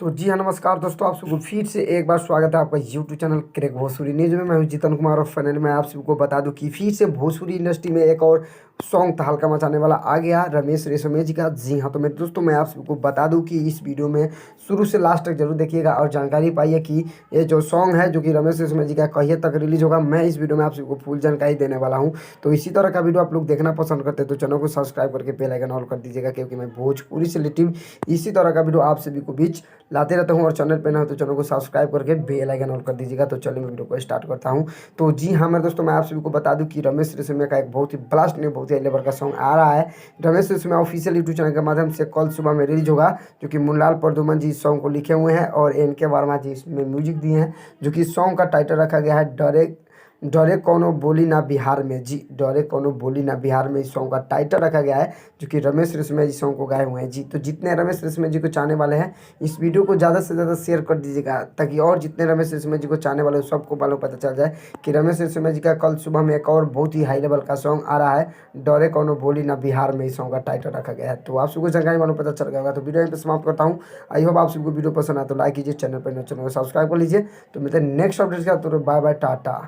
तो जी हाँ, नमस्कार दोस्तों, आप सबको फिर से एक बार स्वागत है आपका YouTube channel crack Bhojpuri news में। मैं हूं जीतन कुमार और फाइनली मैं आप सबको बता दूं कि फिर से भोजपुरी इंडस्ट्री में एक और सॉन्ग तहलका मचाने वाला आ गया रमेश रेशमिया जी का। जी हाँ, तो मेरे दोस्तों मैं आप सबको बता दूं कि इस वीडियो में शुरू से लास्ट तक जरूर देखिएगा और जानकारी पाइए कि ये जो सॉन्ग है जो कि रमेश रेशमिया जी का कहिए तक रिलीज होगा, मैं इस वीडियो में आप सबको फुल जानकारी देने वाला हूँ। तो इसी तरह का वीडियो आप लोग देखना पसंद करते हैं तो चैनल को सब्सक्राइब करके बेल आइकन ऑल कर दीजिएगा, क्योंकि मैं भोजपुरी से रिलेटिव इसी तरह का वीडियो आप सभी को बीच लाते रहता हूँ। और चैनल पे ना हो तो चैनल को सब्सक्राइब करके बेल आइकन ऑन कर दीजिएगा। तो चलिए मैं वीडियो को स्टार्ट करता हूँ। तो जी हाँ मेरे दोस्तों, मैं आप सभी को बता दूं कि रमेश रेशमिया का एक बहुत ही ब्लास्ट नहीं बहुत ही लेवल का सॉन्ग आ रहा है। Ramesh Reshammiya official YouTube channel के माध्यम से कल सुबह में रिलीज होगा, जो कि मुन्नाल प्रदुमन जी इस सॉन्ग को लिखे हुए हैं और एन के वर्मा जी इसमें म्यूजिक दिए हैं। जो कि सॉन्ग का टाइटल रखा गया है डरे डरे कोनो बोली ना बिहार में। जी, डरे कोनो बोली ना बिहार में इस सॉन्ग का टाइटल रखा गया है, जो कि रमेश रेशमिया जी सॉन्ग को गाए हुए हैं। जी, तो जितने रमेश रेशमिया जी को चाहने वाले हैं इस वीडियो को ज़्यादा से ज़्यादा शेयर कर दीजिएगा, ताकि और जितने रमेश रेशमिया जी को चाहने वाले सबको मालूम पता चल जाए कि रमेश रेशमिया जी का कल सुबह में एक और बहुत ही हाई लेवल का सॉन्ग आ रहा है, डरे कोनो बोली ना बिहार में इस सॉन्ग का टाइटल रखा गया है। तो आप सबको जानकारी मालूम पता चल गया होगा। तो वीडियो यहीं पर समाप्त करता हूँ। आई होप आप सबको वीडियो पसंद आए तो लाइक कीजिए, चैनल पर चैनल को सब्सक्राइब कर लीजिए। तो मिलते हैं नेक्स्ट अपडेट का। तो बाय बाय, टाटा।